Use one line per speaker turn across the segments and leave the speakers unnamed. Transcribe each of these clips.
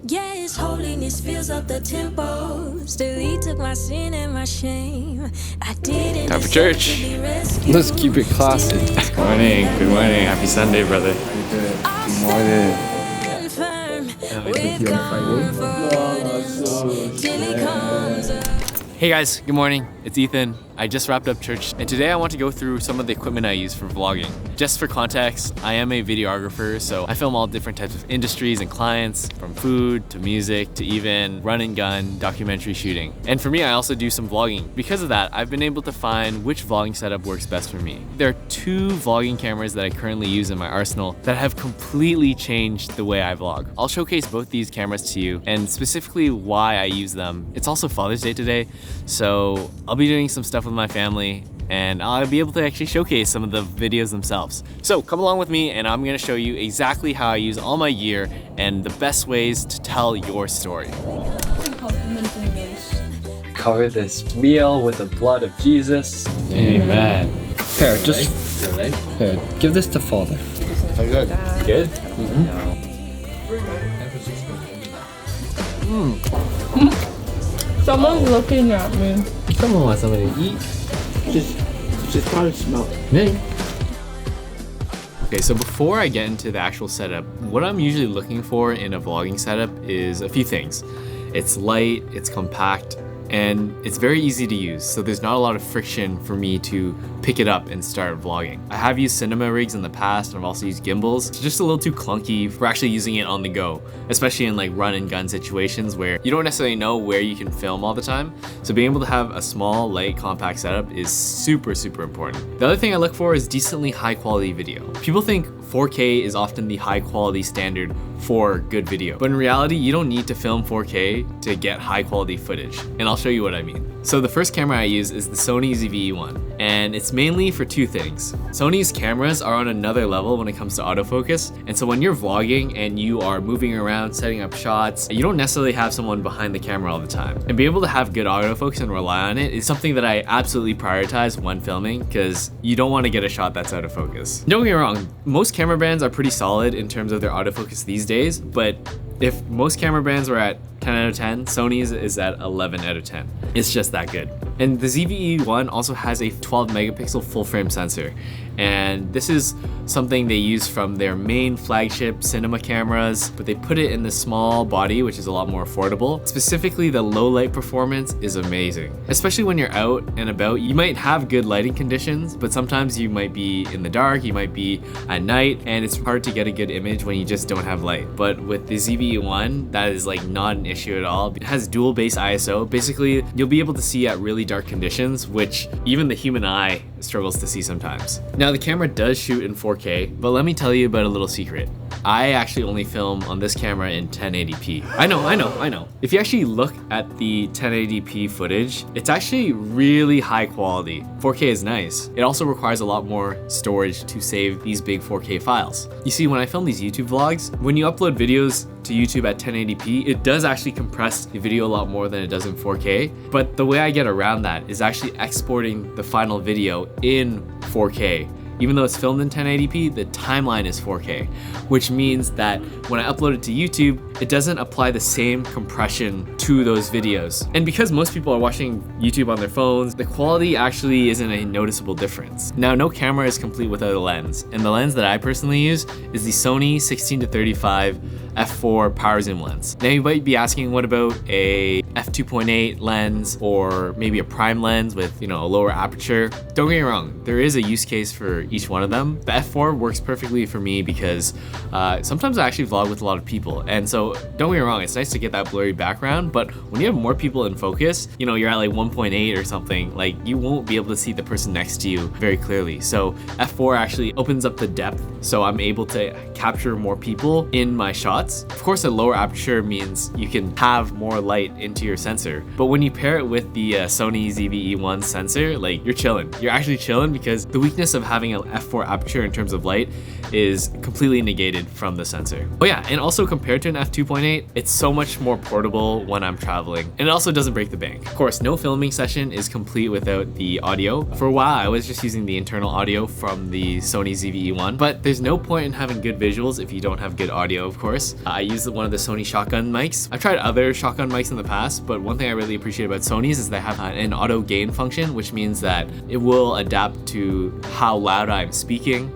Yeah, His holiness fills up the temple. Still, He took my sin and my shame. I didn't
Time for
deserve
church.
to be rescued.
Let's keep it classy.
Good morning. Good morning. Happy Sunday, brother.
Good morning.
Firm with confidence till He comes up.
Hey guys, good morning. It's Ethan. I just wrapped up church, and today I want to go through some of the equipment I use for vlogging. Just for context, I am a videographer, so I film all different types of industries and clients, from food to music to even run and gun documentary shooting. And for me, I also do some vlogging. Because of that, I've been able to find which vlogging setup works best for me. There are two vlogging cameras that I currently use in my arsenal that have completely changed the way I vlog. I'll showcase both these cameras to you and specifically why I use them. It's also Father's Day today, so I'll be doing some stuff with my family and I'll be able to actually showcase some of the videos themselves. So come along with me and I'm gonna show you exactly how I use all my gear and the best ways to tell your story.
Cover this meal with the blood of Jesus.
Amen.
Here, just here, give this to Father.
Good? Good?
Someone's looking at me.
Someone wants somebody to eat.
Just probably smell.
Me. Okay, so before I get into the actual setup, what I'm usually looking for in a vlogging setup is a few things. It's light, it's compact, and it's very easy to use, so there's not a lot of friction for me to pick it up and start vlogging. I have used cinema rigs in the past, and I've also used gimbals. It's just a little too clunky for actually using it on the go, especially in like run and gun situations where you don't necessarily know where you can film all the time. So being able to have a small, light, compact setup is super important. The other thing I look for is decently high quality video. People think 4K is often the high quality standard for good video, but in reality, you don't need to film 4K to get high quality footage, and I'll show you what I mean. So the first camera I use is the Sony ZV-E1, and it's mainly for two things. Sony's cameras are on another level when it comes to autofocus, and so when you're vlogging and you are moving around, setting up shots, you don't necessarily have someone behind the camera all the time. And being able to have good autofocus and rely on it is something that I absolutely prioritize when filming, because you don't want to get a shot that's out of focus. Don't get me wrong, most camera brands are pretty solid in terms of their autofocus these days, but if most camera brands were at 10 out of 10, Sony's is at 11 out of 10. It's just that good. And the ZV-E1 also has a 12 megapixel full frame sensor. And this is something they use from their main flagship cinema cameras, but they put it in the small body, which is a lot more affordable. Specifically, the low light performance is amazing. Especially when you're out and about, you might have good lighting conditions, but sometimes you might be in the dark, you might be at night, and it's hard to get a good image when you just don't have light. But with the ZV-E1, that is like not an issue at all. It has dual base ISO. Basically, you'll be able to see at really dark conditions, which even the human eye struggles to see sometimes. Now the camera does shoot in 4K, but let me tell you about a little secret. I actually only film on this camera in 1080p. I know. If you actually look at the 1080p footage, it's actually really high quality. 4K is nice. It also requires a lot more storage to save these big 4K files. You see, when I film these YouTube vlogs, when you upload videos to YouTube at 1080p, it does actually compress the video a lot more than it does in 4K. But the way I get around that is actually exporting the final video in 4K. Even though it's filmed in 1080p, the timeline is 4K, which means that when I upload it to YouTube, it doesn't apply the same compression to those videos. And because most people are watching YouTube on their phones, the quality actually isn't a noticeable difference. Now, no camera is complete without a lens, and the lens that I personally use is the Sony 16-35 f4 power zoom lens. Now you might be asking, what about a f2.8 lens or maybe a prime lens with, a lower aperture? Don't get me wrong, there is a use case for each one of them. The f4 works perfectly for me because sometimes I actually vlog with a lot of people, and so don't get me wrong, it's nice to get that blurry background, but when you have more people in focus, you're at like 1.8 or something, like you won't be able to see the person next to you very clearly. So f4 actually opens up the depth, so I'm able to capture more people in my shots. Of course, a lower aperture means you can have more light into your sensor, but when you pair it with the Sony ZV-E1 sensor, like you're chilling. You're actually chilling because the weakness of having having an f4 aperture in terms of light is completely negated from the sensor. Oh yeah, and also compared to an f2.8, it's so much more portable when I'm traveling, and it also doesn't break the bank. Of course, no filming session is complete without the audio. For a while, I was just using the internal audio from the Sony ZV-E1, but there's no point in having good visuals if you don't have good audio, of course. I use one of the Sony shotgun mics. I've tried other shotgun mics in the past, but one thing I really appreciate about Sony's is they have an auto gain function, which means that it will adapt to how loud I'm speaking.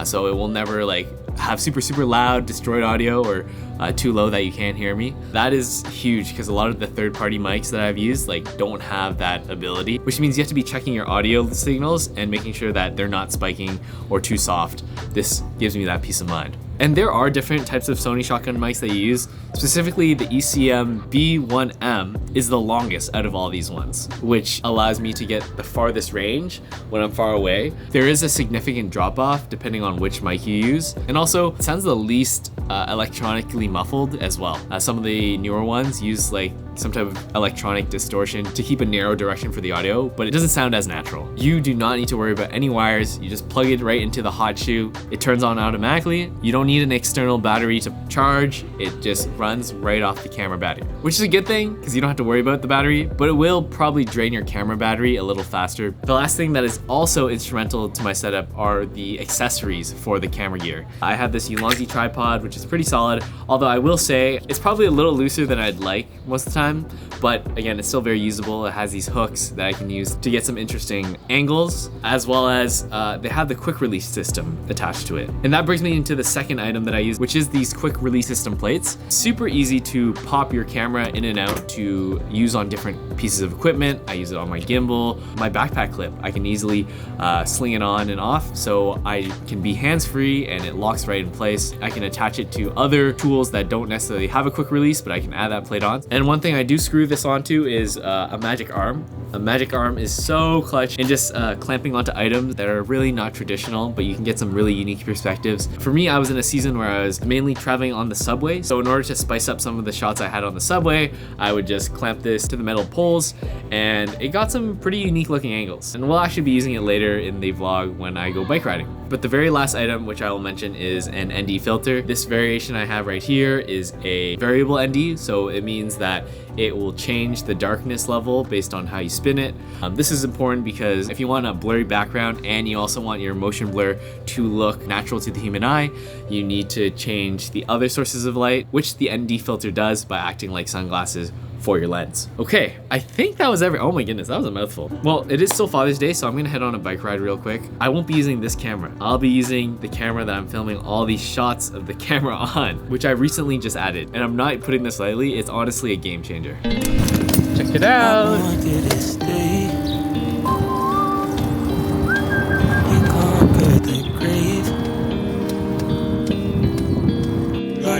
So it will never like have super loud destroyed audio or too low that you can't hear me. That is huge because a lot of the third-party mics that I've used like don't have that ability, which means you have to be checking your audio signals and making sure that they're not spiking or too soft. This gives me that peace of mind. And there are different types of Sony shotgun mics that you use. Specifically, the ECM B1M is the longest out of all these ones, which allows me to get the farthest range when I'm far away. There is a significant drop off depending on which mic you use. And also, it sounds the least electronically muffled as well. Some of the newer ones use like some type of electronic distortion to keep a narrow direction for the audio, but it doesn't sound as natural. You do not need to worry about any wires. You just plug it right into the hot shoe. It turns on automatically. You don't need an external battery to charge. It just runs right off the camera battery, which is a good thing because you don't have to worry about the battery, but it will probably drain your camera battery a little faster. The last thing that is also instrumental to my setup are the accessories for the camera gear. I have this Ulanzi tripod, which is pretty solid, although I will say it's probably a little looser than I'd like most of the time. But again, it's still very usable. It has these hooks that I can use to get some interesting angles, as well as they have the quick release system attached to it. And that brings me into the second item that I use, which is these quick release system plates. Super easy to pop your camera in and out to use on different pieces of equipment. I use it on my gimbal, my backpack clip. I can easily sling it on and off so I can be hands-free and it locks right in place. I can attach it to other tools that don't necessarily have a quick release, but I can add that plate on. And one thing I do screw this onto is a magic arm. A magic arm is so clutch in just clamping onto items that are really not traditional, but you can get some really unique perspectives. For me, I was in a season where I was mainly traveling on the subway. So in order to spice up some of the shots I had on the subway, I would just clamp this to the metal poles and it got some pretty unique looking angles. And we'll actually be using it later in the vlog when I go bike riding. But the very last item, which I will mention, is an ND filter. This variation I have right here is a variable ND, so it means that it will change the darkness level based on how you spin it. This is important because if you want a blurry background and you also want your motion blur to look natural to the human eye, you need to change the other sources of light, which the ND filter does by acting like sunglasses for your lens. Okay, I think that was oh my goodness, that was a mouthful. Well, it is still Father's Day, so I'm gonna head on a bike ride real quick. I won't be using this camera. I'll be using the camera that I'm filming all these shots of the camera on, which I recently just added. And I'm not putting this lightly, it's honestly a game changer. Check it out.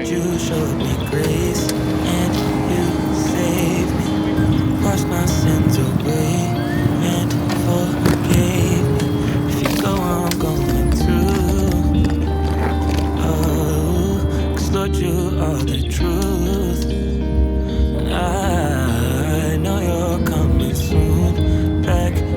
You showed me grace and you saved me, washed my sins away and forgave me. If you go, I'm going through. Oh, 'cause Lord, you are the truth. And I know you're coming soon back to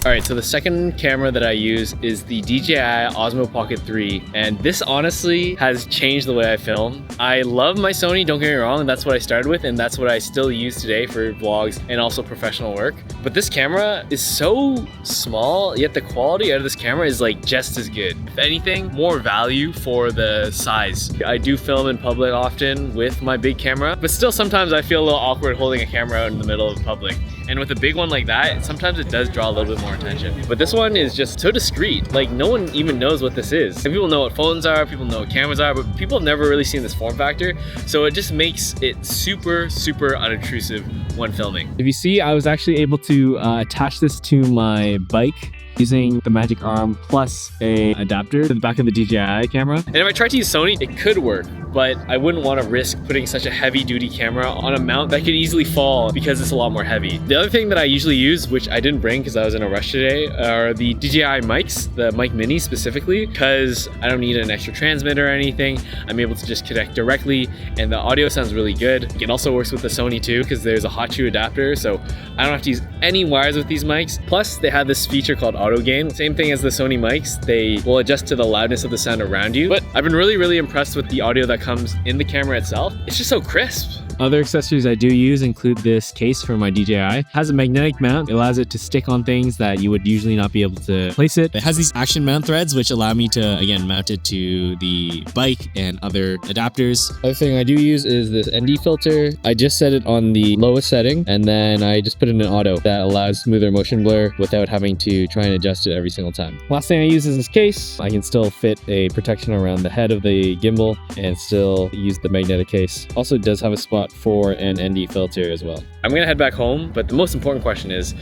All right, so the second camera that I use is the DJI Osmo Pocket 3, and this honestly has changed the way I film. I love my Sony, don't get me wrong, that's what I started with, and that's what I still use today for vlogs and also professional work. But this camera is so small, yet the quality out of this camera is like just as good. If anything, more value for the size. I do film in public often with my big camera, but still sometimes I feel a little awkward holding a camera out in the middle of public. And with a big one like that, sometimes it does draw a little bit more attention. But this one is just so discreet. Like no one even knows what this is. And people know what phones are, people know what cameras are, but people have never really seen this form factor. So it just makes it super unobtrusive when filming. If you see, I was actually able to attach this to my bike using the magic arm plus a adapter to the back of the DJI camera. And if I tried to use Sony, it could work, but I wouldn't want to risk putting such a heavy duty camera on a mount that could easily fall because it's a lot more heavy. The other thing that I usually use, which I didn't bring because I was in a rush yesterday are the DJI mics, the mic mini specifically, because I don't need an extra transmitter or anything. I'm able to just connect directly and the audio sounds really good. It also works with the Sony too because there's a hot shoe adapter, so I don't have to use any wires with these mics. Plus they have this feature called auto gain. Same thing as the Sony mics, they will adjust to the loudness of the sound around you. But I've been really impressed with the audio that comes in the camera itself. It's just so crisp. Other accessories I do use include this case for my DJI. It has a magnetic mount. It allows it to stick on things that you would usually not be able to place it. It has these action mount threads which allow me to, again, mount it to the bike and other adapters. Other thing I do use is this ND filter. I just set it on the lowest setting and then I just put it in auto. That allows smoother motion blur without having to try and adjust it every single time. Last thing I use is this case. I can still fit a protection around the head of the gimbal and still use the magnetic case. Also, it does have a spot for an ND filter as well. I'm gonna head back home, but the most important question is,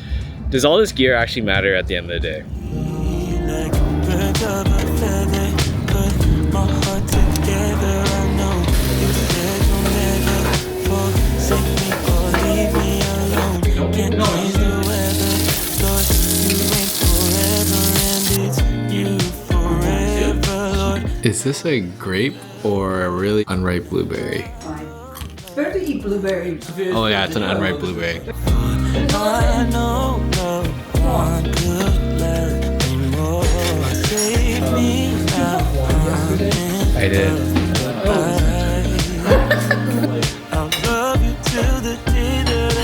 does all this gear actually matter at the end of the day? Is this a grape or a really unripe blueberry?
It's better to eat blueberry.
Oh yeah, it's an unripe blueberry.
I know no one could love me more. Save me now.
I did.
I'll love you till the day that I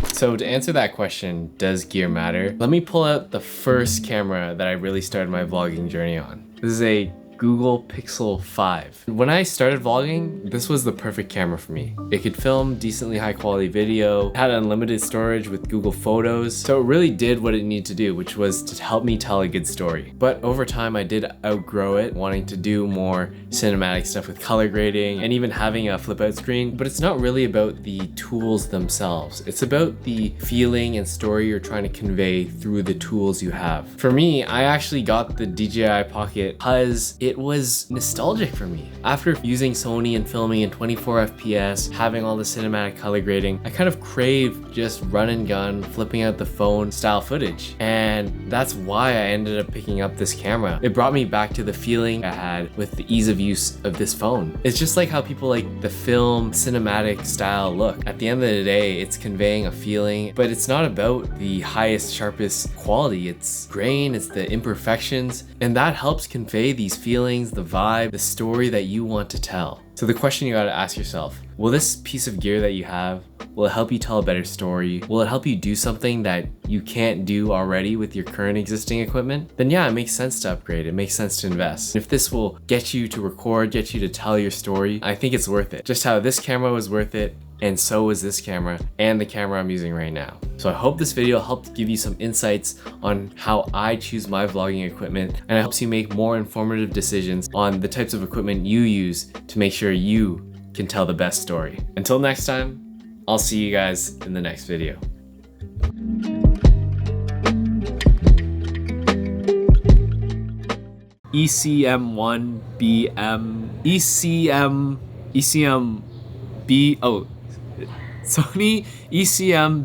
die.
So to answer that question, does gear matter? Let me pull out the first camera that I really started my vlogging journey on. This is a Google Pixel 5. When I started vlogging, this was the perfect camera for me. It could film decently high quality video, it had unlimited storage with Google Photos, so it really did what it needed to do, which was to help me tell a good story. But over time, I did outgrow it, wanting to do more cinematic stuff with color grading and even having a flip out screen. But it's not really about the tools themselves. It's about the feeling and story you're trying to convey through the tools you have. For me, I actually got the DJI Pocket because it was nostalgic for me. After using Sony and filming in 24 FPS, having all the cinematic color grading, I kind of craved just run and gun, flipping out the phone style footage. And that's why I ended up picking up this camera. It brought me back to the feeling I had with the ease of use of this phone. It's just like how people like the film cinematic style look. At the end of the day, it's conveying a feeling, but it's not about the highest, sharpest quality. It's grain, it's the imperfections, and that helps convey these feelings, the vibe, the story that you want to tell. So the question you gotta ask yourself, will this piece of gear that you have, will it help you tell a better story? Will it help you do something that you can't do already with your current existing equipment? Then yeah, it makes sense to upgrade. It makes sense to invest. If this will get you to record, get you to tell your story, I think it's worth it. Just how this camera was worth it, and so is this camera and the camera I'm using right now. So I hope this video helped give you some insights on how I choose my vlogging equipment, and it helps you make more informative decisions on the types of equipment you use to make sure you can tell the best story. Until next time, I'll see you guys in the next video. Sony ECM